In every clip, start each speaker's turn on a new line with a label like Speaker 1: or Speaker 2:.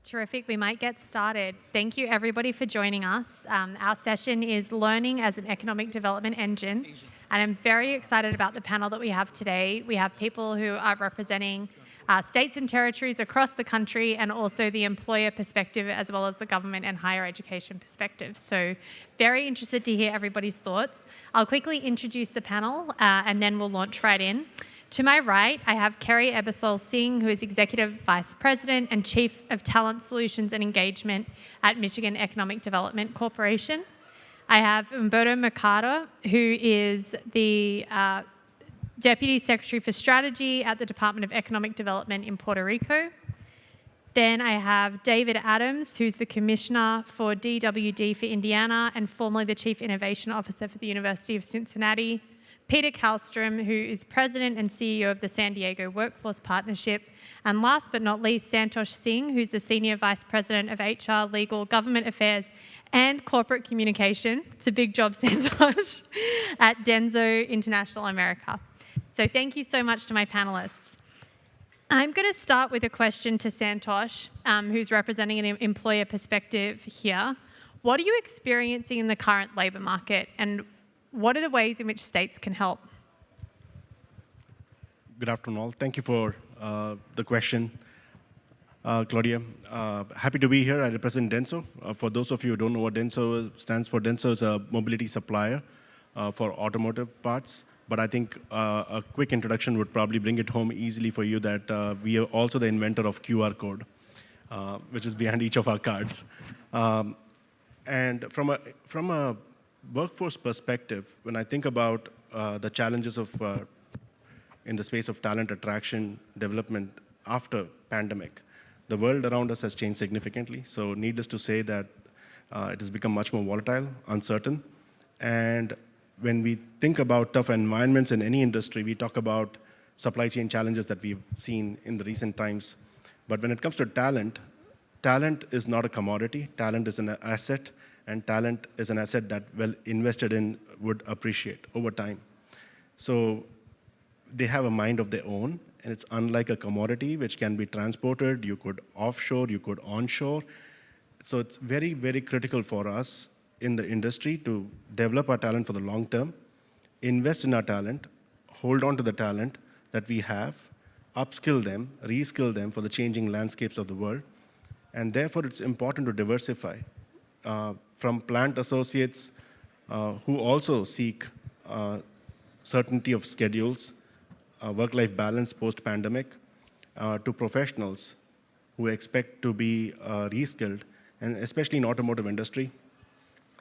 Speaker 1: Terrific. We might get started. Thank you, everybody, for joining us. Our session is Learning as an Economic Development Engine, and I'm very excited about the panel that we have today. We have people who are representing states and territories across the country, and also the employer perspective, as well as the government and higher education perspective. So very interested to hear everybody's thoughts. I'll quickly introduce the panel, and then we'll launch right in. To my right, I have Kerry Ebersole Singh, who is Executive Vice President and Chief of Talent Solutions and Engagement at Michigan Economic Development Corporation. I have Humberto Mercader, who is the Deputy Secretary for Strategy at the Department of Economic Development in Puerto Rico. Then I have David Adams, who's the Commissioner for DWD for Indiana and formerly the Chief Innovation Officer for the University of Cincinnati. Peter Callstrom, who is President and CEO of the San Diego Workforce Partnership. And last but not least, Santosh Singh, who's the Senior Vice President of HR, Legal, Government Affairs, and Corporate Communication. It's a big job, Santosh, at DENSO International America. So thank you so much to my panelists. I'm going to start with a question to Santosh, who's representing an employer perspective here. What are you experiencing in the current labour market, and what are the ways in which states can help?
Speaker 2: Good afternoon, all. Thank you for the question, Claudia. Happy to be here. I represent DENSO. For those of you who don't know what DENSO stands for, DENSO is a mobility supplier for automotive parts. But I think a quick introduction would probably bring it home easily for you that we are also the inventor of QR code, which is behind each of our cards. And from a workforce perspective, when I think about the challenges of in the space of talent attraction, development after pandemic, the world around us has changed significantly. So needless to say that it has become much more volatile, uncertain. And when we think about tough environments in any industry, we talk about supply chain challenges that we've seen in the recent times. But when it comes to talent, talent is not a commodity. Talent is an asset. And talent is an asset that, well invested in, would appreciate over time. So they have a mind of their own, and it's unlike a commodity which can be transported. You could offshore, you could onshore. So it's very, very critical for us in the industry to develop our talent for the long term, invest in our talent, hold on to the talent that we have, upskill them, reskill them for the changing landscapes of the world. And therefore, it's important to diversify. From plant associates who also seek certainty of schedules, work-life balance post-pandemic, to professionals who expect to be reskilled, and especially in automotive industry,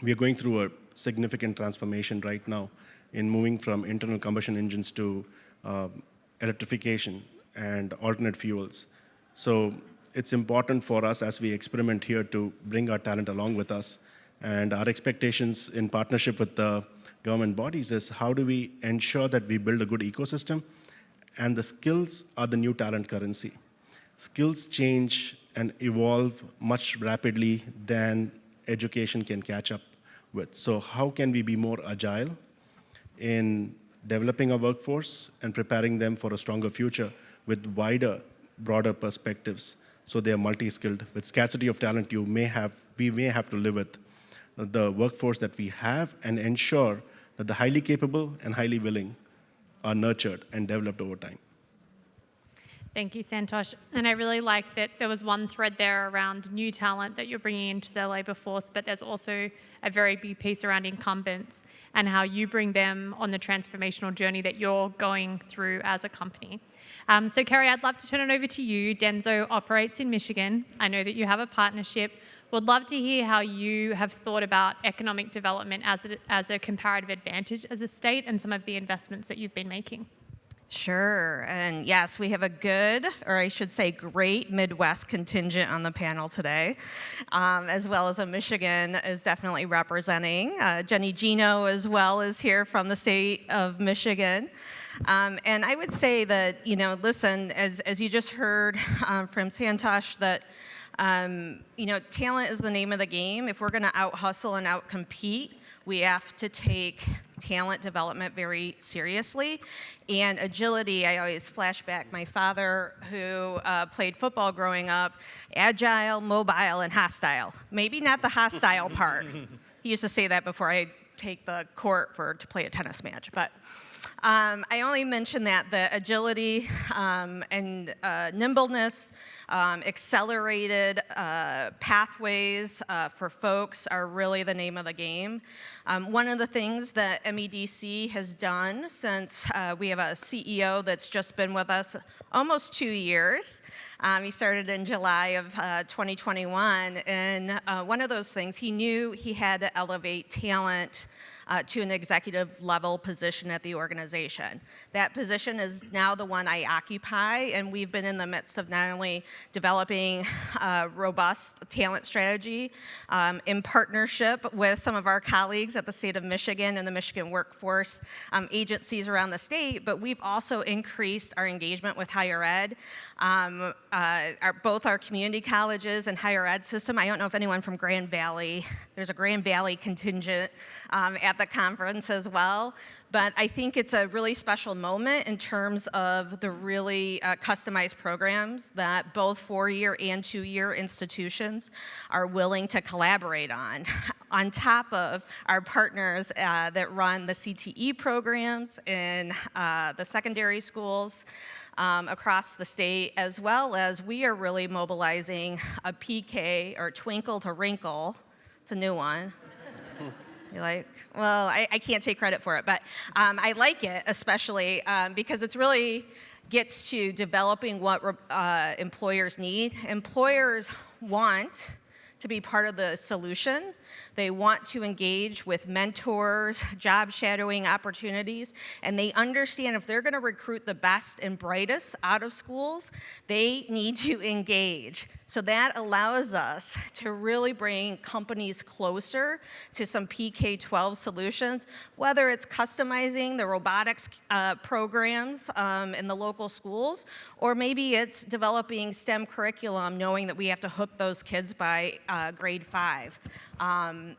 Speaker 2: we are going through a significant transformation right now in moving from internal combustion engines to electrification and alternate fuels. So it's important for us as we experiment here to bring our talent along with us. And our expectations in partnership with the government bodies is how do we ensure that we build a good ecosystem, and the skills are the new talent currency. Skills change and evolve much rapidly than education can catch up with. So how can we be more agile in developing our workforce and preparing them for a stronger future with wider, broader perspectives so they are multi-skilled? With scarcity of talent, we may have to live with the workforce that we have and ensure that the highly capable and highly willing are nurtured and developed over time.
Speaker 1: Thank you, Santosh. And I really like that there was one thread there around new talent that you're bringing into the labour force, but there's also a very big piece around incumbents and how you bring them on the transformational journey that you're going through as a company. So, Kerry, I'd love to turn it over to you. DENSO operates in Michigan. I know that you have a partnership. Would love to hear how you have thought about economic development as a comparative advantage as a state and some of the investments that you've been making.
Speaker 3: Sure, and yes, we have a good, or I should say great, Midwest contingent on the panel today, as well as a Michigan is definitely representing. Jenny Gino as well is here from the state of Michigan. And I would say that, listen, as you just heard from Santosh, that talent is the name of the game. If we're going to out-hustle and out-compete, we have to take talent development very seriously. And agility, I always flash back my father who played football growing up, agile, mobile, and hostile. Maybe not the hostile part. He used to say that before I take the court to play a tennis match. But I only mention that the agility and nimbleness, accelerated pathways for folks are really the name of the game. One of the things that MEDC has done since we have a CEO that's just been with us almost 2 years. He started in July of 2021, and one of those things, he knew he had to elevate talent to an executive level position at the organization. That position is now the one I occupy, and we've been in the midst of not only developing a robust talent strategy in partnership with some of our colleagues at the state of Michigan and the Michigan workforce agencies around the state, but we've also increased our engagement with higher ed. Both our community colleges and higher ed system. I don't know if anyone from Grand Valley, there's a Grand Valley contingent at the conference as well, but I think it's a really special moment in terms of the really customized programs that both 4-year and 2-year institutions are willing to collaborate on top of our partners that run the CTE programs in the secondary schools across the state, as well as we are really mobilizing a PK, or Twinkle to Wrinkle. It's a new one. You're like, well, I can't take credit for it, but I like it, especially because it's really gets to developing what employers need. Employers want to be part of the solution. They want to engage with mentors, job shadowing opportunities, and they understand if they're going to recruit the best and brightest out of schools, they need to engage. So that allows us to really bring companies closer to some PK-12 solutions, whether it's customizing the robotics programs in the local schools, or maybe it's developing STEM curriculum, knowing that we have to hook those kids by grade 5.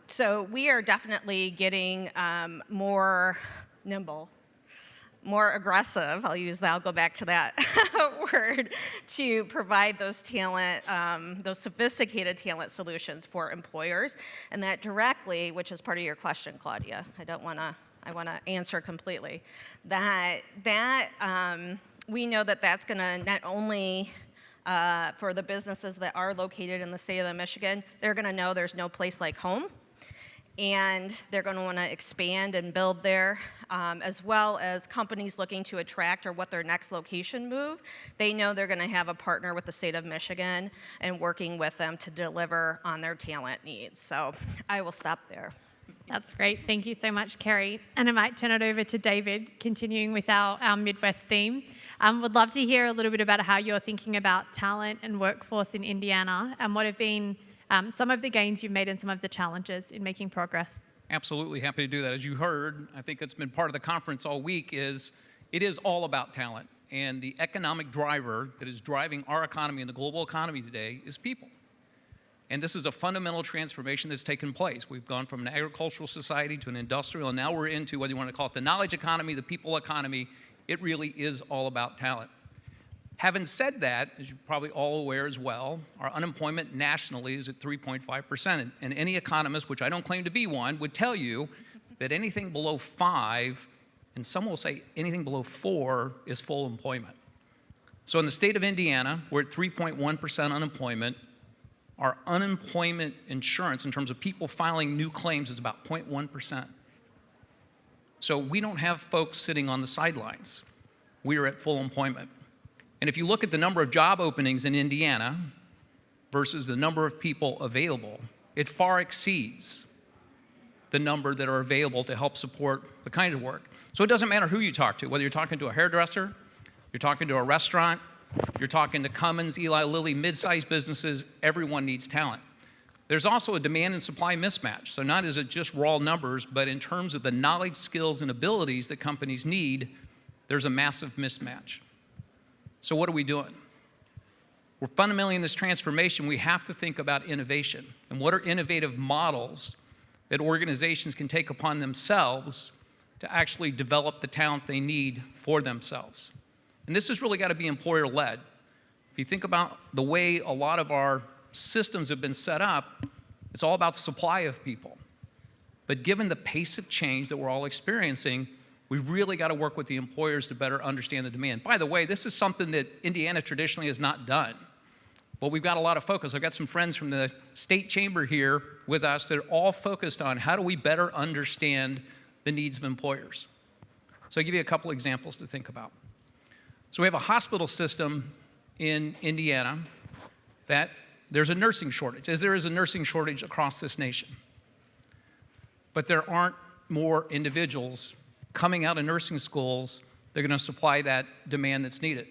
Speaker 3: So we are definitely getting more nimble, more aggressive, I'll go back to that word, to provide those those sophisticated talent solutions for employers. And that directly, which is part of your question, Claudia, I want to answer completely, that we know that that's going to not only for the businesses that are located in the state of Michigan, they're going to know there's no place like home. And they're going to want to expand and build there, as well as companies looking to attract or what their next location move. They know they're going to have a partner with the state of Michigan and working with them to deliver on their talent needs. So I will stop there.
Speaker 1: That's great. Thank you so much, Kerry. And I might turn it over to David, continuing with our Midwest theme. Would love to hear a little bit about how you're thinking about talent and workforce in Indiana, and what have been some of the gains you've made and some of the challenges in making progress.
Speaker 4: Absolutely happy to do that. As you heard, I think it's been part of the conference all week, it is all about talent. And the economic driver that is driving our economy and the global economy today is people. And this is a fundamental transformation that's taken place. We've gone from an agricultural society to an industrial, and now we're into, whether you want to call it the knowledge economy, the people economy, it really is all about talent. Having said that, as you're probably all aware as well, our unemployment nationally is at 3.5%. And any economist, which I don't claim to be one, would tell you that anything below 5, and some will say anything below 4, is full employment. So in the state of Indiana, we're at 3.1% unemployment. Our unemployment insurance, in terms of people filing new claims, is about 0.1%. So we don't have folks sitting on the sidelines. We are at full employment. And if you look at the number of job openings in Indiana versus the number of people available, it far exceeds the number that are available to help support the kind of work. So it doesn't matter who you talk to, whether you're talking to a hairdresser, you're talking to a restaurant, you're talking to Cummins, Eli Lilly, mid-sized businesses, everyone needs talent. There's also a demand and supply mismatch. So not is it just raw numbers, but in terms of the knowledge, skills, and abilities that companies need, there's a massive mismatch. So what are we doing? We're fundamentally in this transformation, we have to think about innovation. And what are innovative models that organizations can take upon themselves to actually develop the talent they need for themselves. And this has really got to be employer-led. If you think about the way a lot of our systems have been set up, it's all about supply of people. But given the pace of change that we're all experiencing, we've really got to work with the employers to better understand the demand. By the way, this is something that Indiana traditionally has not done. But we've got a lot of focus. I've got some friends from the state chamber here with us that are all focused on how do we better understand the needs of employers. So I'll give you a couple examples to think about. So we have a hospital system in Indiana that there's a nursing shortage, as there is a nursing shortage across this nation. But there aren't more individuals coming out of nursing schools that are going to supply that demand that's needed.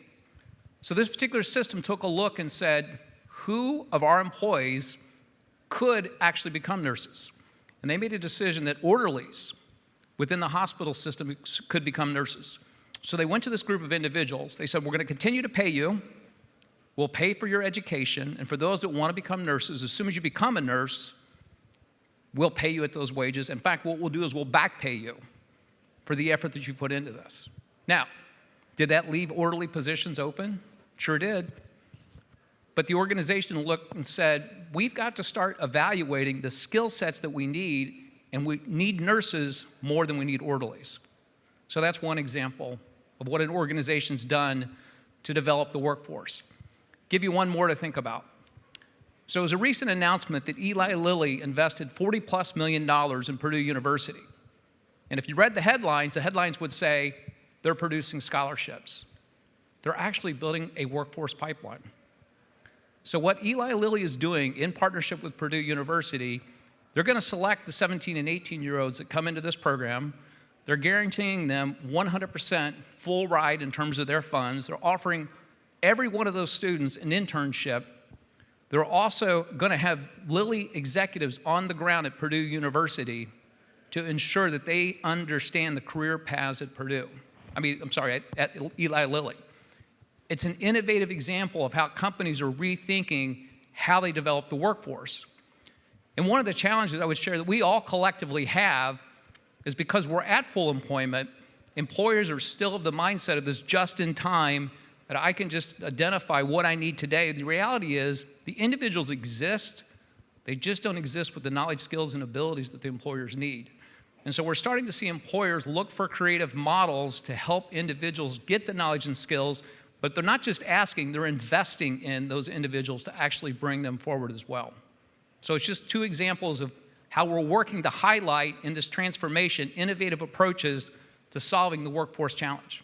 Speaker 4: So this particular system took a look and said, who of our employees could actually become nurses? And they made a decision that orderlies within the hospital system could become nurses. So they went to this group of individuals. They said, we're going to continue to pay you. We'll pay for your education. And for those that want to become nurses, as soon as you become a nurse, we'll pay you at those wages. In fact, what we'll do is we'll back pay you for the effort that you put into this. Now, did that leave orderly positions open? Sure did. But the organization looked and said, we've got to start evaluating the skill sets that we need, and we need nurses more than we need orderlies. So that's one example of what an organization's done to develop the workforce. Give you one more to think about. So it was a recent announcement that Eli Lilly invested $40+ million in Purdue University. And if you read the headlines would say they're producing scholarships. They're actually building a workforce pipeline. So what Eli Lilly is doing in partnership with Purdue University, they're going to select the 17 and 18-year-olds that come into this program. They're guaranteeing them 100% full ride in terms of their funds. They're offering every one of those students an internship. They're also going to have Lilly executives on the ground at Purdue University to ensure that they understand the career paths at Purdue. At Eli Lilly. It's an innovative example of how companies are rethinking how they develop the workforce. And one of the challenges I would share that we all collectively have is because we're at full employment, employers are still of the mindset of this just in time, that I can just identify what I need today. The reality is the individuals exist, they just don't exist with the knowledge, skills, and abilities that the employers need. And so we're starting to see employers look for creative models to help individuals get the knowledge and skills, but they're not just asking, they're investing in those individuals to actually bring them forward as well. So it's just two examples of how we're working to highlight in this transformation innovative approaches to solving the workforce challenge.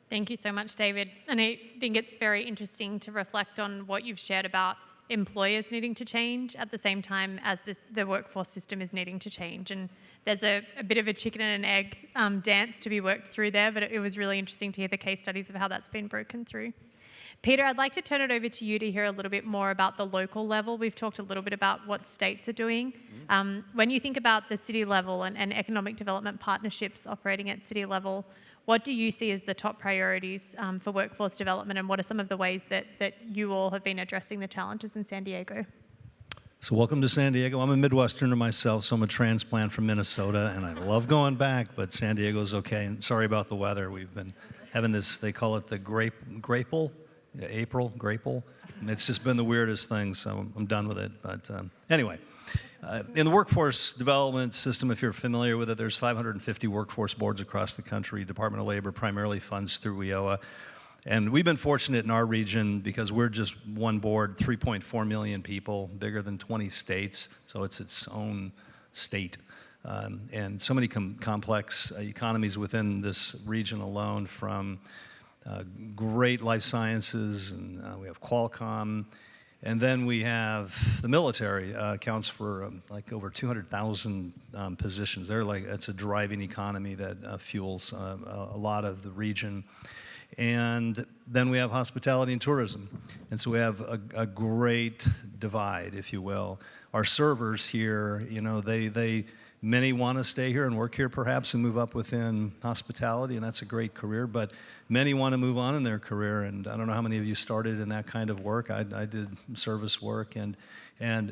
Speaker 1: Thank you so much, David. And I think it's very interesting to reflect on what you've shared about employers needing to change at the same time as the workforce system is needing to change. And there's a bit of a chicken and an egg dance to be worked through there, but it was really interesting to hear the case studies of how that's been broken through. Peter, I'd like to turn it over to you to hear a little bit more about the local level. We've talked a little bit about what states are doing. When you think about the city level and economic development partnerships operating at city level, what do you see as the top priorities for workforce development, and what are some of the ways that you all have been addressing the challenges in San Diego?
Speaker 5: So welcome to San Diego. I'm a Midwesterner myself, so I'm a transplant from Minnesota, and I love going back, but San Diego's okay. And sorry about the weather. We've been having this, they call it the grapple. Yeah, April, grapple. And it's just been the weirdest thing, so I'm done with it. But anyway, in the workforce development system, if you're familiar with it, there's 550 workforce boards across the country. Department of Labor primarily funds through WIOA. And we've been fortunate in our region because we're just one board, 3.4 million people, bigger than 20 states, so it's its own state. And so many complex economies within this region alone, from great life sciences, and we have Qualcomm, and then we have the military, accounts for like over 200,000 positions. It's a driving economy that fuels a lot of the region. And then we have hospitality and tourism. And so we have a great divide, if you will. Our servers here, many want to stay here and work here perhaps and move up within hospitality, and that's a great career, but many want to move on in their career, and I don't know how many of you started in that kind of work. I did service work,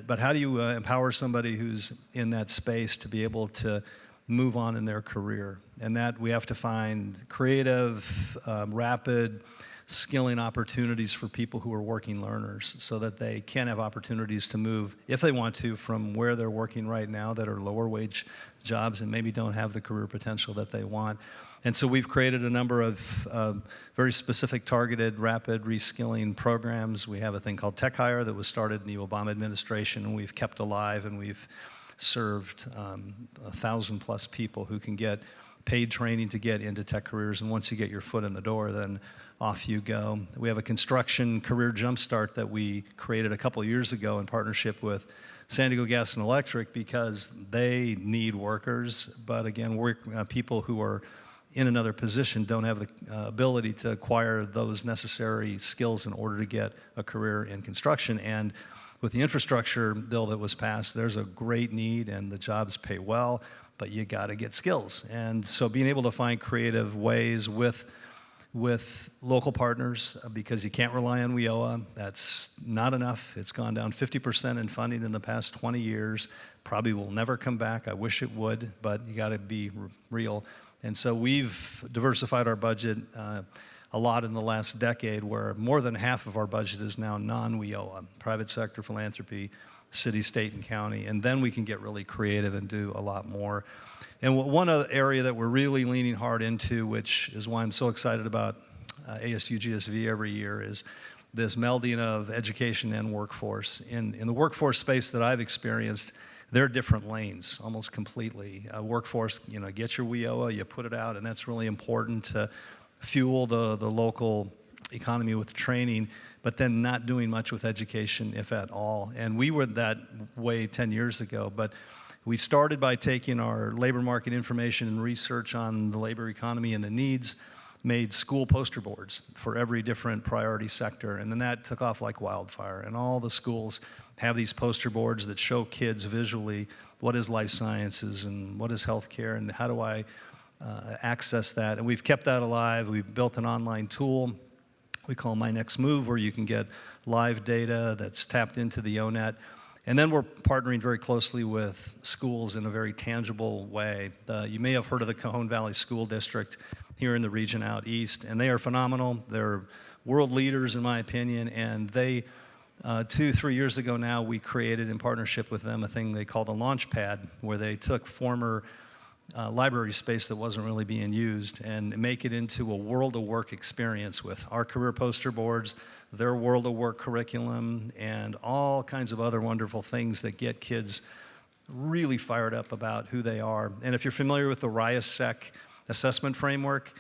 Speaker 5: but how do you empower somebody who's in that space to be able to move on in their career. And that we have to find creative, rapid skilling opportunities for people who are working learners so that they can have opportunities to move, if they want to, from where they're working right now that are lower wage jobs and maybe don't have the career potential that they want. And so we've created a number of very specific targeted rapid reskilling programs. We have a thing called Tech Hire that was started in the Obama administration, and we've kept alive, and we've served 1,000+ people who can get paid training to get into tech careers. And once you get your foot in the door, then off you go. We have a construction career jumpstart that we created a couple years ago in partnership with San Diego Gas and Electric because they need workers, but again, people who are in another position don't have the ability to acquire those necessary skills in order to get a career in construction. And with the infrastructure bill that was passed, there's a great need and the jobs pay well, but you got to get skills. And so being able to find creative ways with local partners, because you can't rely on WIOA. That's not enough. It's gone down 50% in funding in the past 20 years. Probably will never come back. I wish it would, but you got to be real. And so we've diversified our budget a lot in the last decade, where more than half of our budget is now non-WIOA, private sector philanthropy, city, state, and county. And then we can get really creative and do a lot more. And one other area that we're really leaning hard into, which is why I'm so excited about ASU+GSV every year, is this melding of education and workforce. In the workforce space that I've experienced, there are different lanes almost completely. Workforce, get your WIOA, you put it out, and that's really important to fuel the local economy with training, but then not doing much with education, if at all. And we were that way 10 years ago, but we started by taking our labor market information and research on the labor economy and the needs, made school poster boards for every different priority sector, and then that took off like wildfire. And all the schools have these poster boards that show kids visually what is life sciences and what is healthcare and how do I access that. And we've kept that alive. We've built an online tool we call My Next Move, where you can get live data that's tapped into the ONET. And then we're partnering very closely with schools in a very tangible way. You may have heard of the Cajon Valley School District here in the region out east, and they are phenomenal. They're world leaders, in my opinion, and they, 2-3 years ago now, we created in partnership with them a thing they call the Launchpad, where they took former library space that wasn't really being used and make it into a world of work experience with our career poster boards, their world of work curriculum, and all kinds of other wonderful things that get kids really fired up about who they are. And if you're familiar with the RIASEC assessment framework,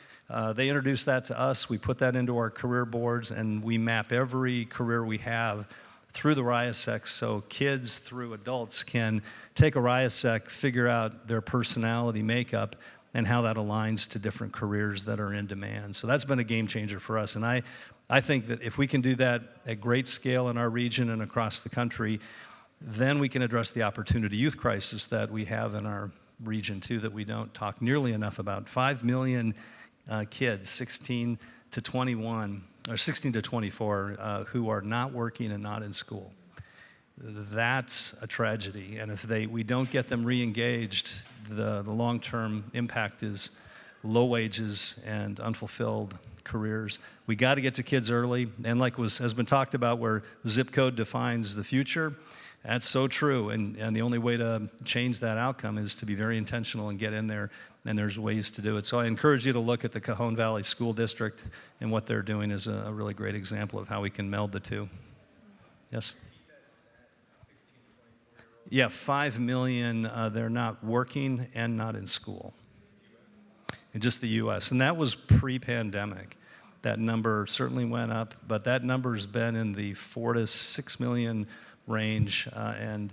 Speaker 5: they introduced that to us. We put that into our career boards, and we map every career we have through the RIASEC, so kids through adults can take a RIASEC, figure out their personality makeup, and how that aligns to different careers that are in demand. So that's been a game changer for us. And I think that if we can do that at great scale in our region and across the country, then we can address the opportunity youth crisis that we have in our region too, that we don't talk nearly enough about. 5 million kids, 16 to 21, or 16 to 24, who are not working and not in school. That's a tragedy. And if we don't get them re-engaged, the long-term impact is low wages and unfulfilled careers. We got to get to kids early, and like has been talked about, where zip code defines the future, that's so true, and the only way to change that outcome is to be very intentional and get in there, and there's ways to do it. So I encourage you to look at the Cajon Valley School District, and what they're doing is a really great example of how we can meld the two. Yes? Yeah, 5 million, they're not working and not in school. In just the US, and that was pre-pandemic. That number certainly went up, but that number's been in the 4 to 6 million range, and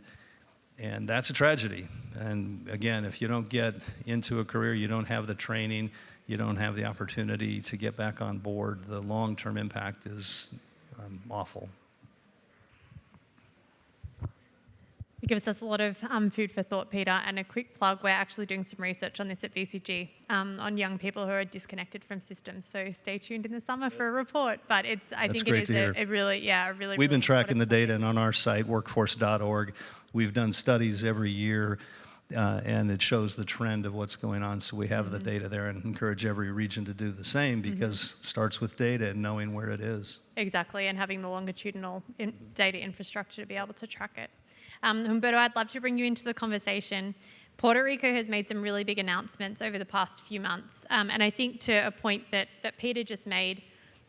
Speaker 5: that's a tragedy. And again, if you don't get into a career, you don't have the training, you don't have the opportunity to get back on board, the long-term impact is awful.
Speaker 1: It gives us a lot of food for thought, Peter, and a quick plug, we're actually doing some research on this at VCG on young people who are disconnected from systems, so stay tuned in the summer for a report, but I think it is a really
Speaker 5: We've been tracking the data, and on our site, workforce.org, we've done studies every year and it shows the trend of what's going on. So we have the data there and encourage every region to do the same because it starts with data and knowing where it is.
Speaker 1: Exactly, and having the longitudinal data infrastructure to be able to track it. Humberto, I'd love to bring you into the conversation. Puerto Rico has made some really big announcements over the past few months, and I think to a point that Peter just made,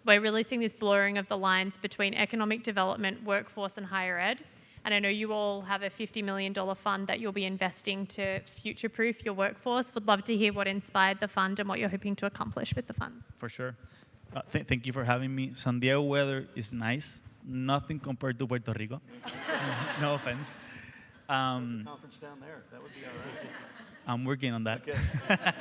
Speaker 1: we're really seeing this blurring of the lines between economic development, workforce, and higher ed. And I know you all have a $50 million fund that you'll be investing to future-proof your workforce. Would love to hear what inspired the fund and what you're hoping to accomplish with the funds.
Speaker 6: For sure. Thank you for having me. San Diego weather is nice. Nothing compared to Puerto Rico. No offense.
Speaker 5: Conference down there, that would be all right.
Speaker 6: I'm working on that.
Speaker 5: Okay.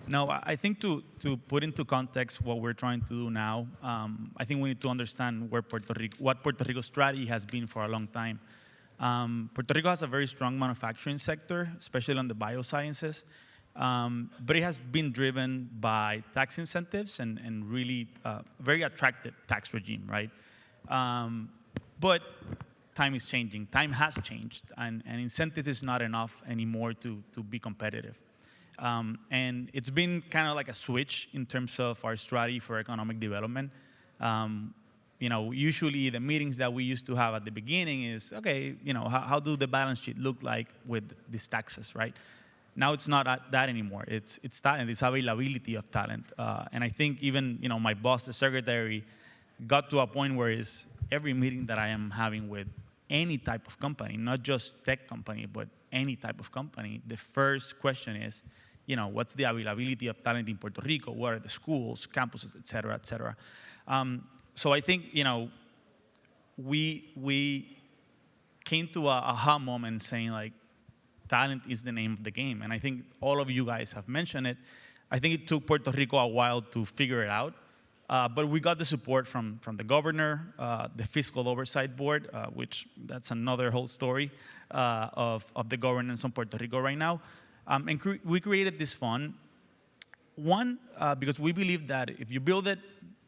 Speaker 6: No, I think to put into context what we're trying to do now, I think we need to understand what Puerto Rico's strategy has been for a long time. Puerto Rico has a very strong manufacturing sector, especially on the biosciences, but it has been driven by tax incentives and really very attractive tax regime, right? But time is changing. Time has changed, and incentive is not enough anymore to be competitive. And it's been kind of like a switch in terms of our strategy for economic development. Usually the meetings that we used to have at the beginning is, okay, how do the balance sheet look like with these taxes, right? Now it's not that anymore. It's talent, it's availability of talent. And I think even, my boss, the secretary, got to a point where it's every meeting that I am having with any type of company, not just tech company, but any type of company, the first question is, what's the availability of talent in Puerto Rico? What are the schools, campuses, et cetera, et cetera. So I think, we came to a aha moment saying, like, talent is the name of the game. And I think all of you guys have mentioned it. I think it took Puerto Rico a while to figure it out. But we got the support from the governor, the Fiscal Oversight Board, which that's another whole story of the governance on Puerto Rico right now. And we created this fund, because we believe that if you build it,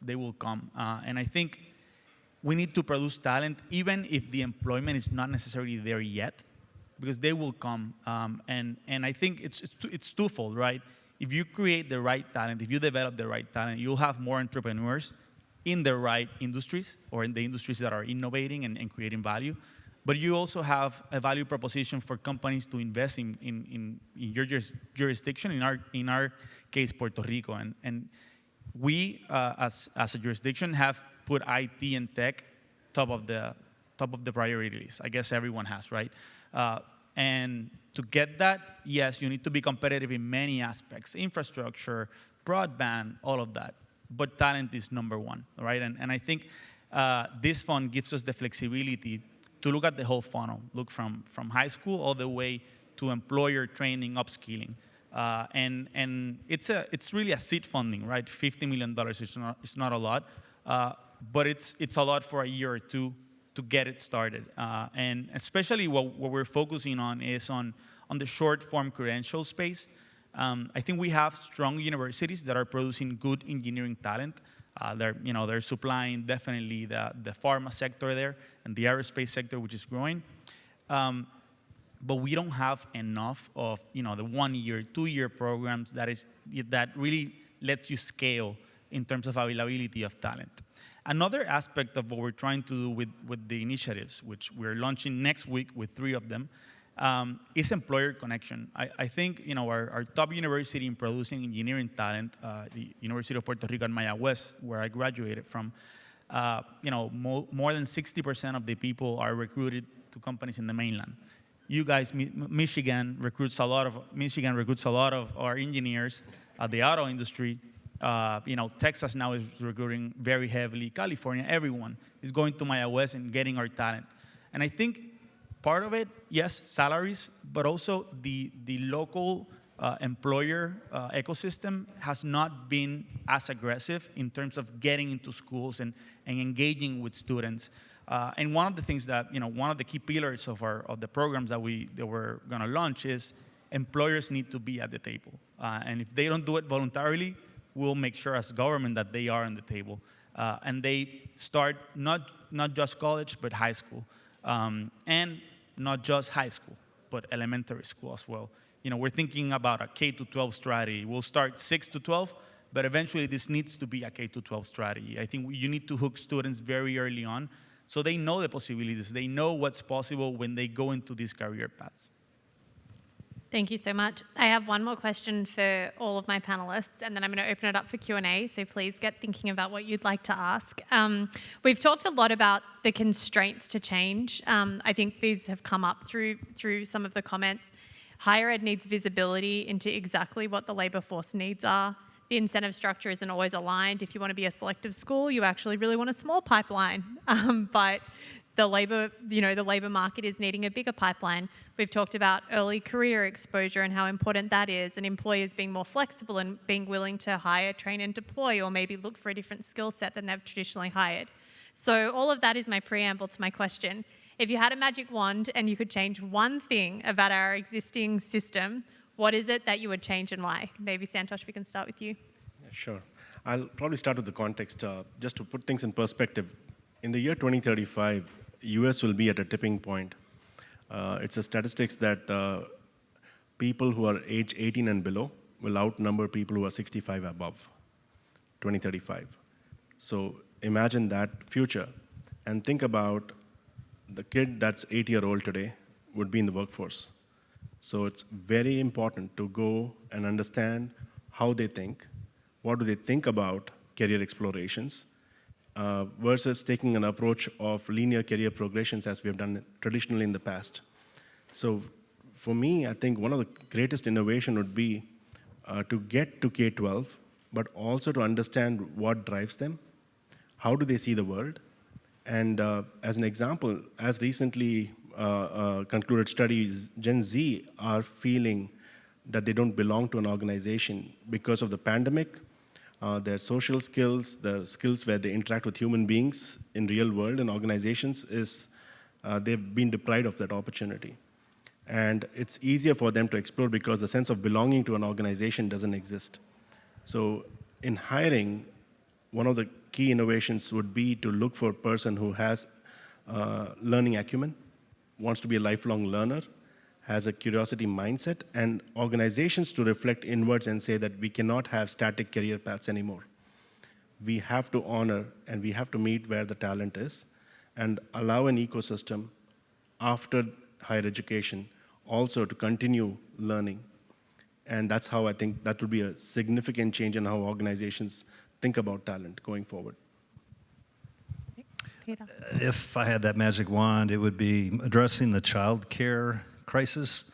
Speaker 6: they will come. And I think we need to produce talent, even if the employment is not necessarily there yet, because they will come. And I think it's twofold, right? If you create the right talent, if you develop the right talent, you'll have more entrepreneurs in the right industries or in the industries that are innovating and creating value. But you also have a value proposition for companies to invest in your jurisdiction, in our case, Puerto Rico. And we, as a jurisdiction, have put IT and tech top of the priority list. I guess everyone has, right? And to get that, yes, you need to be competitive in many aspects, infrastructure, broadband, all of that. But talent is number one, right? And I think this fund gives us the flexibility to look at the whole funnel, look from high school all the way to employer training, upskilling. And it's really a seed funding, right? $50 million is not a lot, but it's a lot for a year or two to get it started. And especially what we're focusing on is on the short form credential space. I think we have strong universities that are producing good engineering talent. They're supplying definitely the pharma sector there and the aerospace sector, which is growing. But we don't have enough of the 1 year, 2 year programs that really lets you scale in terms of availability of talent. Another aspect of what we're trying to do with the initiatives, which we're launching next week with 3 of them, is employer connection. I think our top university in producing engineering talent, the University of Puerto Rico at Mayagüez, where I graduated from, more than 60% of the people are recruited to companies in the mainland. You guys, Michigan recruits a lot of our engineers, the auto industry. Texas now is recruiting very heavily. California, everyone is going to Mayagüez and getting our talent. And I think part of it, yes, salaries, but also the local employer ecosystem has not been as aggressive in terms of getting into schools and engaging with students. And one of the things that, one of the key pillars of the programs that we're going to launch is employers need to be at the table. And if they don't do it voluntarily, we'll make sure as government that they are on the table. And they start not just college, but high school. And not just high school. but elementary school as well. We're thinking about a K-12 strategy. We'll start 6 to 12, but eventually this needs to be a K-12 strategy. I think you need to hook students very early on so they know the possibilities. They know what's possible when they go into these career paths.
Speaker 1: Thank you so much. I have one more question for all of my panelists, and then I'm going to open it up for Q&A, so please get thinking about what you'd like to ask. We've talked a lot about the constraints to change. I think these have come up through some of the comments. Higher ed needs visibility into exactly what the labour force needs are. The incentive structure isn't always aligned. If you want to be a selective school, you actually really want a small pipeline, but the labour market is needing a bigger pipeline. We've talked about early career exposure and how important that is, and employers being more flexible and being willing to hire, train and deploy, or maybe look for a different skill set than they've traditionally hired. So all of that is my preamble to my question. If you had a magic wand and you could change one thing about our existing system, what is it that you would change and why? Maybe Santosh, we can start with you.
Speaker 2: Yeah, sure. I'll probably start with the context, just to put things in perspective. In the year 2035, US will be at a tipping point. It's a statistics that people who are age 18 and below will outnumber people who are 65 above, 2035. So imagine that future and think about the kid that's 8-year-old today would be in the workforce. So it's very important to go and understand how they think, what do they think about career explorations, versus taking an approach of linear career progressions as we have done traditionally in the past. So for me, I think one of the greatest innovation would be to get to K-12, but also to understand what drives them, how do they see the world, and as an example, as recently concluded studies, Gen Z are feeling that they don't belong to an organization because of the pandemic. Their social skills, the skills where they interact with human beings in real world and organizations they've been deprived of that opportunity. And it's easier for them to explore because the sense of belonging to an organization doesn't exist. So in hiring, one of the key innovations would be to look for a person who has learning acumen, wants to be a lifelong learner, has a curiosity mindset, and organizations to reflect inwards and say that we cannot have static career paths anymore. We have to honor and we have to meet where the talent is and allow an ecosystem after higher education also to continue learning. And that's how I think that would be a significant change in how organizations think about talent going forward.
Speaker 1: Peter.
Speaker 5: If I had that magic wand, it would be addressing the child care crisis.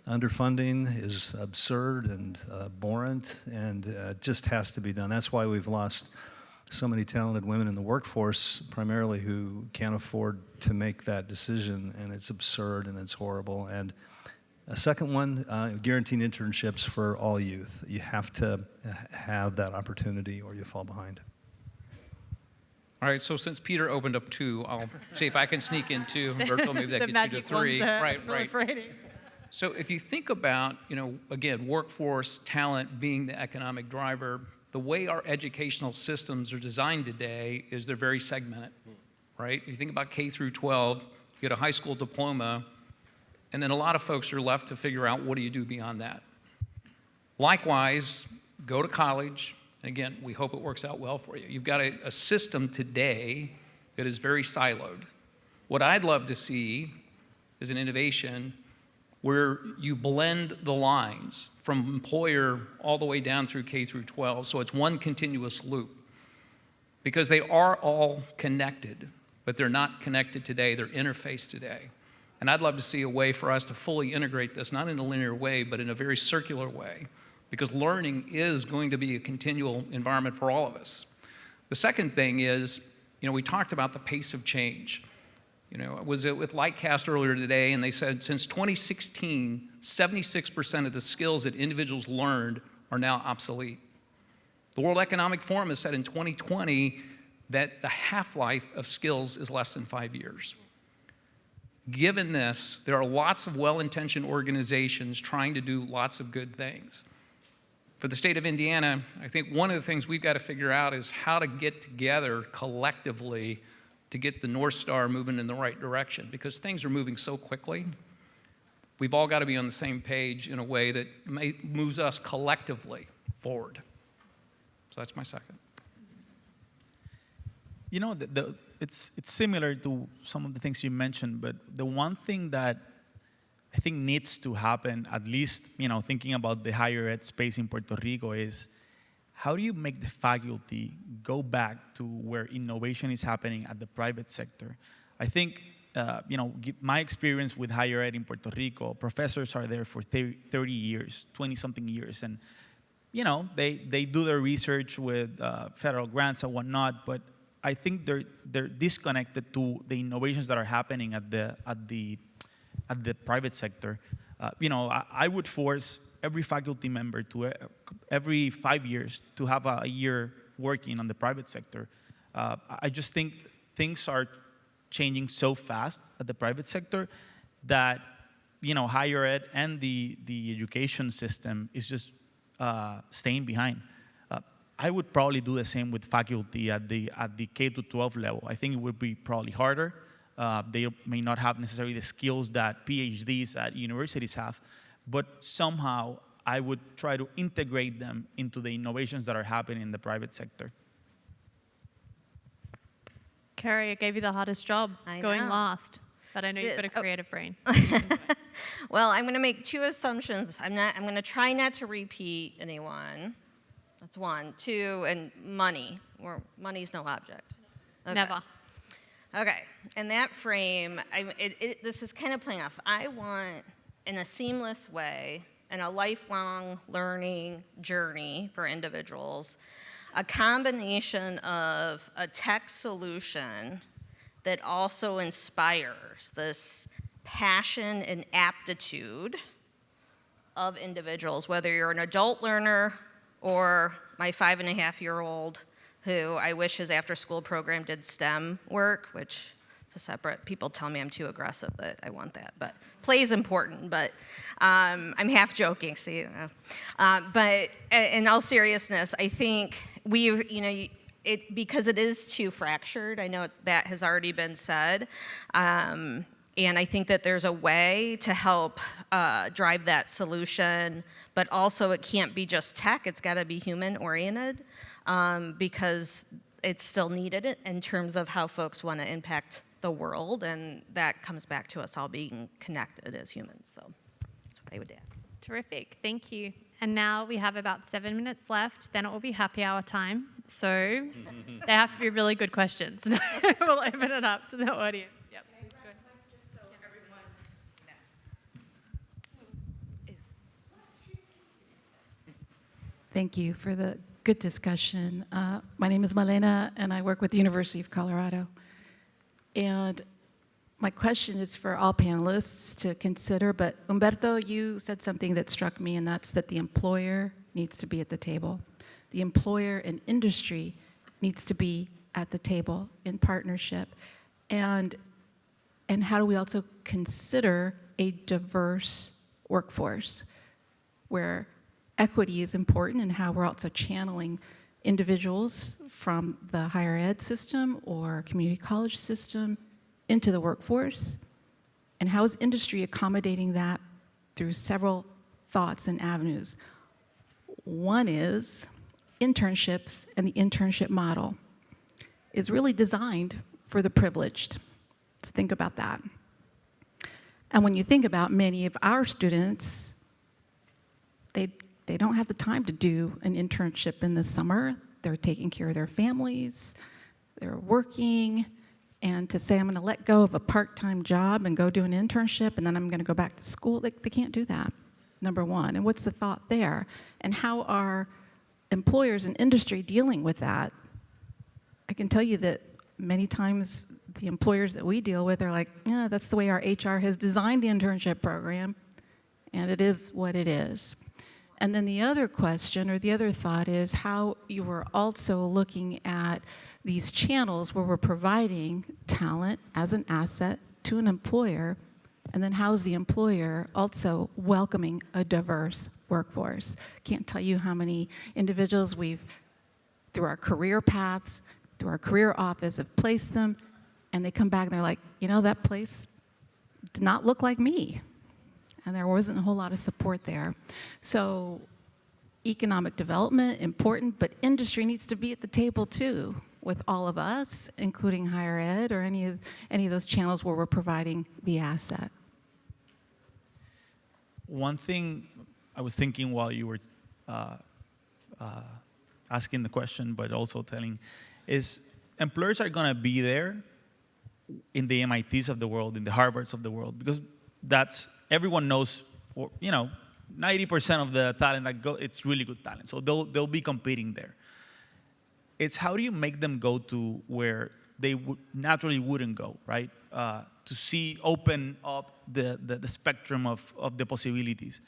Speaker 5: Underfunding is absurd and abhorrent, and just has to be done. That's why we've lost so many talented women in the workforce, primarily who can't afford to make that decision, and it's absurd and it's horrible. And a second one, guaranteeing internships for all youth. You have to have that opportunity or you fall behind.
Speaker 4: All right, so since Peter opened up 2, I'll see if I can sneak in 2. Humberto, maybe that
Speaker 1: The
Speaker 4: gets you to 3.
Speaker 1: magic
Speaker 4: Right.
Speaker 1: proliferating.
Speaker 4: So if you think about, again, workforce, talent being the economic driver, the way our educational systems are designed today is they're very segmented, right? If you think about K through 12, you get a high school diploma, and then a lot of folks are left to figure out what do you do beyond that. Likewise, go to college. And again, we hope it works out well for you. You've got a system today that is very siloed. What I'd love to see is an innovation where you blend the lines from employer all the way down through K through 12, so it's one continuous loop. Because they are all connected, but they're not connected today, they're interfaced today. And I'd love to see a way for us to fully integrate this, not in a linear way, but in a very circular way, because learning is going to be a continual environment for all of us. The second thing is, we talked about the pace of change. I was with Lightcast earlier today, and they said since 2016, 76% of the skills that individuals learned are now obsolete. The World Economic Forum has said in 2020 that the half-life of skills is less than 5 years. Given this, there are lots of well-intentioned organizations trying to do lots of good things. For the state of Indiana, I think one of the things we've got to figure out is how to get together collectively to get the North Star moving in the right direction, because things are moving so quickly. we've all got to be on the same page in a way that moves us collectively forward. So that's my second.
Speaker 6: You know, it's similar to some of the things you mentioned, but the one thing that I think needs to happen, at least, thinking about the higher ed space in Puerto Rico, is how do you make the faculty go back to where innovation is happening at the private sector? I think, my experience with higher ed in Puerto Rico, professors are there for 30 years, 20-something years, and they do their research with federal grants and whatnot, but I think they're disconnected to the innovations that are happening at the private sector. I would force every faculty member to every 5 years to have a year working on the private sector. I just think things are changing so fast at the private sector that higher ed and the education system is just staying behind. I would probably do the same with faculty at the K-12 level. I think it would be probably harder. They may not have necessarily the skills that PhDs at universities have, but somehow I would try to integrate them into the innovations that are happening in the private sector.
Speaker 1: Kerry, I gave you the hardest job going last, but I know you've got a creative brain.
Speaker 3: Well, I'm going to make two assumptions. I'm going to try not to repeat anyone. That's one. Two, and money. Money's no object. Okay.
Speaker 1: Never.
Speaker 3: Okay. In that frame, this is kind of playing off. I want, in a seamless way, in a lifelong learning journey for individuals, a combination of a tech solution that also inspires this passion and aptitude of individuals, whether you're an adult learner or my 5.5-year-old who I wish his after-school program did STEM work, which is a separate, people tell me I'm too aggressive, but I want that. But play is important, but I'm half joking, see. But in all seriousness, I think because it is too fractured, I know that has already been said, and I think that there's a way to help drive that solution, but also it can't be just tech, it's gotta be human-oriented, because it's still needed in terms of how folks wanna impact the world, and that comes back to us all being connected as humans, so that's what I would add.
Speaker 1: Terrific, thank you. And now we have about 7 minutes left, then it will be happy hour time. So they have to be really good questions. We'll open it up to the audience. Yep.
Speaker 7: Thank you for the good discussion. My name is Malena, and I work with the University of Colorado. And my question is for all panelists to consider, but Humberto, you said something that struck me, and that's that the employer needs to be at the table. The employer and industry needs to be at the table in partnership. And how do we also consider a diverse workforce where equity is important and how we're also channeling individuals from the higher ed system or community college system into the workforce, and how is industry accommodating that through several thoughts and avenues. One is internships, and the internship model is really designed for the privileged. Let's think about that. And when you think about many of our students, they don't have the time to do an internship in the summer. They're taking care of their families, they're working, and to say I'm gonna let go of a part-time job and go do an internship and then I'm gonna go back to school, they can't do that, number one. And what's the thought there? And how are employers and industry dealing with that? I can tell you that many times the employers that we deal with are like, yeah, that's the way our HR has designed the internship program, and it is what it is. And then the other question, or the other thought, is how you were also looking at these channels where we're providing talent as an asset to an employer, and then how's the employer also welcoming a diverse workforce? Can't tell you how many individuals we've, through our career paths, through our career office, have placed them, and they come back and they're like, you know, that place did not look like me. and there wasn't a whole lot of support there. So economic development, important, but industry needs to be at the table too, with all of us, including higher ed or any of those channels where we're providing the asset.
Speaker 6: One thing I was thinking while you were asking the question, but also telling, is employers are going to be there in the MITs of the world, in the Harvards of the world, because everyone knows, 90% of the talent that it's really good talent. So they'll be competing there. It's how do you make them go to where they naturally wouldn't go, right? To open up the spectrum of the possibilities.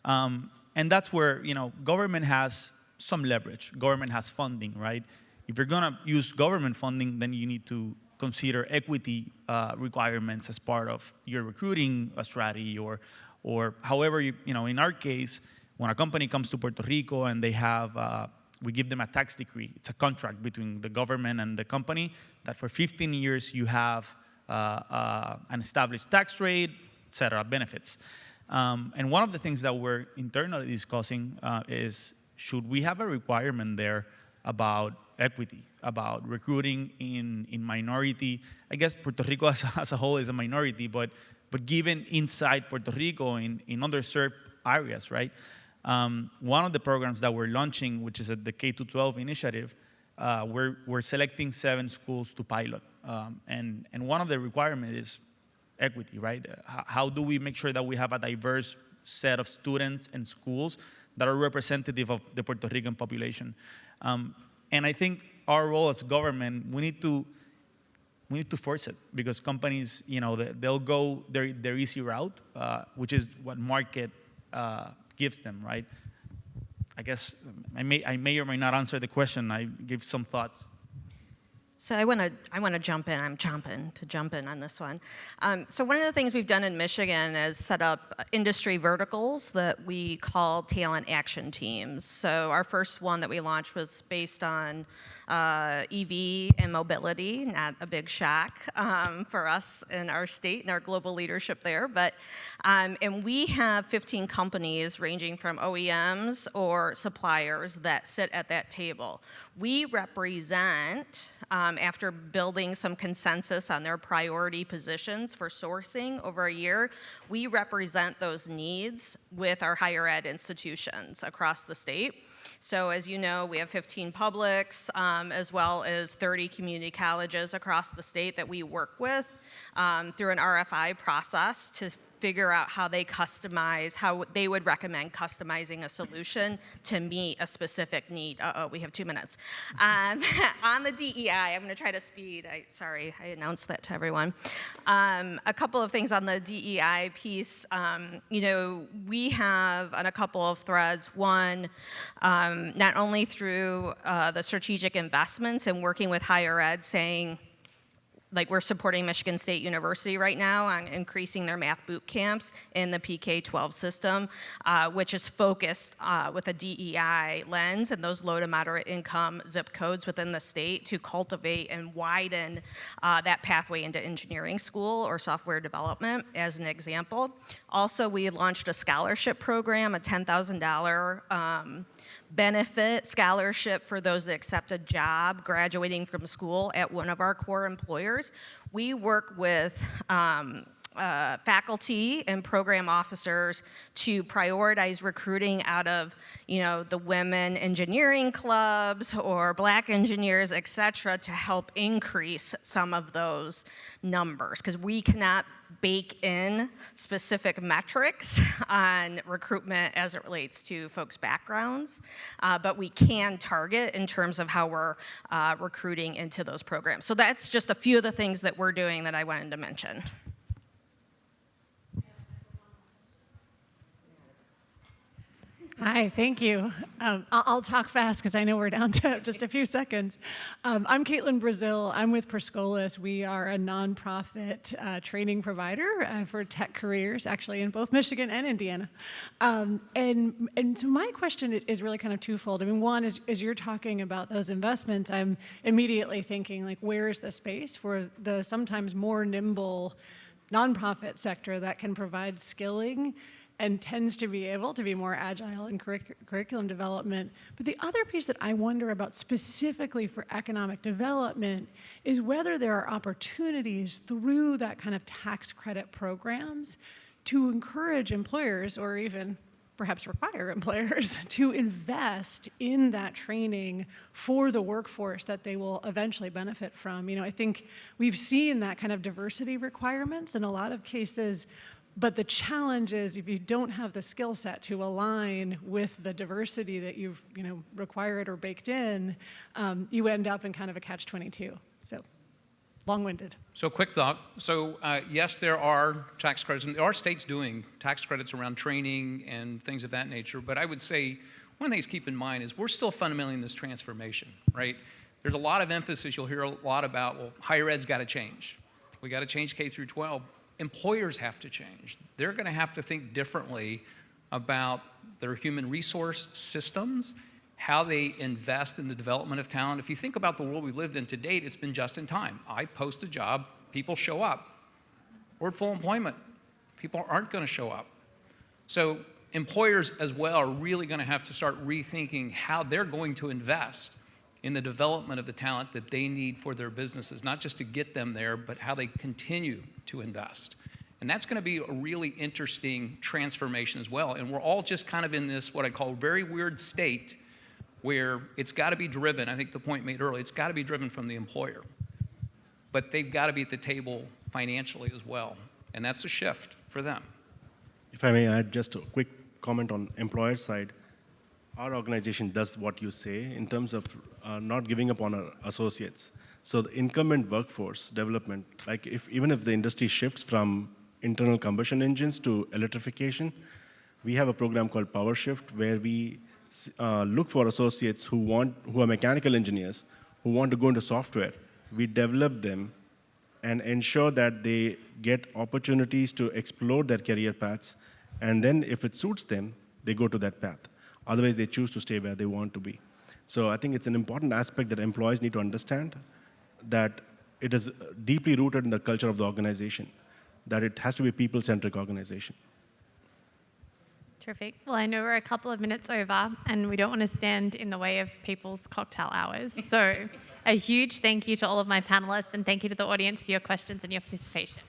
Speaker 6: And that's where, government has some leverage. Government has funding, right? If you're going to use government funding, then you need to consider equity requirements as part of your recruiting strategy, or however, in our case, when a company comes to Puerto Rico and they have, we give them a tax decree. It's a contract between the government and the company that for 15 years you have an established tax rate, et cetera, benefits. And one of the things that we're internally discussing is, should we have a requirement there about equity, about recruiting in minority? I guess Puerto Rico as a whole is a minority, but given inside Puerto Rico in underserved areas, right? One of the programs that we're launching, which is the K-12 initiative, we're selecting 7 schools to pilot. And one of the requirements is equity, right? How do we make sure that we have a diverse set of students and schools that are representative of the Puerto Rican population? And I think our role as government, we need to force it, because companies, they'll go their easy route, which is what market gives them, right? I guess I may or may not answer the question. I give some thoughts.
Speaker 3: So I want to jump in. I'm chomping to jump in on this one. So one of the things we've done in Michigan is set up industry verticals that we call talent action teams. So our first one that we launched was based on EV and mobility, not a big shock for us in our state and our global leadership there. But and we have 15 companies ranging from OEMs or suppliers that sit at that table. We represent, after building some consensus on their priority positions for sourcing over a year, we represent those needs with our higher ed institutions across the state. So as you know, we have 15 publics, as well as 30 community colleges across the state that we work with through an RFI process to figure out how they customize, how they would recommend customizing a solution to meet a specific need. We have 2 minutes. On the DEI, I'm going to try to speed. Sorry, I announced that to everyone. A couple of things on the DEI piece. We have on a couple of threads. One, not only through the strategic investments and working with higher ed, saying, like we're supporting Michigan State University right now on increasing their math boot camps in the PK-12 system, which is focused with a DEI lens and those low to moderate income zip codes within the state to cultivate and widen that pathway into engineering school or software development, as an example. Also, we launched a scholarship program, a $10,000 benefit scholarship for those that accept a job graduating from school at one of our core employers. We work with faculty and program officers to prioritize recruiting out of, the women engineering clubs or black engineers, et cetera, to help increase some of those numbers, because we cannot bake in specific metrics on recruitment as it relates to folks' backgrounds, but we can target in terms of how we're recruiting into those programs. So that's just a few of the things that we're doing that I wanted to mention.
Speaker 8: Hi, thank you. I'll talk fast because I know we're down to just a few seconds. I'm Caitlin Brazil. I'm with Perscolis. We are a nonprofit training provider for tech careers, actually in both Michigan and Indiana. And so my question is really kind of twofold. I mean, one is, as you're talking about those investments, I'm immediately thinking, like, where is the space for the sometimes more nimble nonprofit sector that can provide skilling and tends to be able to be more agile in curriculum development. But the other piece that I wonder about specifically for economic development is whether there are opportunities through that kind of tax credit programs to encourage employers, or even perhaps require employers, to invest in that training for the workforce that they will eventually benefit from. You know, I think we've seen that kind of diversity requirements in a lot of cases, but the challenge is if you don't have the skill set to align with the diversity that you've required or baked in, you end up in kind of a catch-22. So, long-winded.
Speaker 4: So quick thought. So yes, there are tax credits. There are states doing tax credits around training and things of that nature. But I would say one thing to keep in mind is we're still fundamentally in this transformation, right? There's a lot of emphasis. You'll hear a lot about, well, higher ed's got to change. We got to change K through 12. Employers have to change. They're going to have to think differently about their human resource systems, how they invest in the development of talent. If you think about the world we've lived in to date, it's been just in time. I post a job, people show up. We're at full employment. People aren't going to show up. So employers as well are really going to have to start rethinking how they're going to invest in the development of the talent that they need for their businesses, not just to get them there, but how they continue to invest. And that's going to be a really interesting transformation as well. And we're all just kind of in this, what I call, very weird state where it's got to be driven. I think the point made earlier, it's got to be driven from the employer. But they've got to be at the table financially as well. And that's a shift for them.
Speaker 2: If I may add just a quick comment on employer side, our organization does what you say in terms of not giving up on our associates. So the incumbent workforce development, like even if the industry shifts from internal combustion engines to electrification, we have a program called Power Shift where we look for associates who are mechanical engineers, who want to go into software. We develop them and ensure that they get opportunities to explore their career paths, and then if it suits them, they go to that path. Otherwise, they choose to stay where they want to be. So I think it's an important aspect that employees need to understand, that it is deeply rooted in the culture of the organization, that it has to be a people-centric organization.
Speaker 1: Terrific. Well, I know we're a couple of minutes over, and we don't want to stand in the way of people's cocktail hours. So a huge thank you to all of my panelists, and thank you to the audience for your questions and your participation.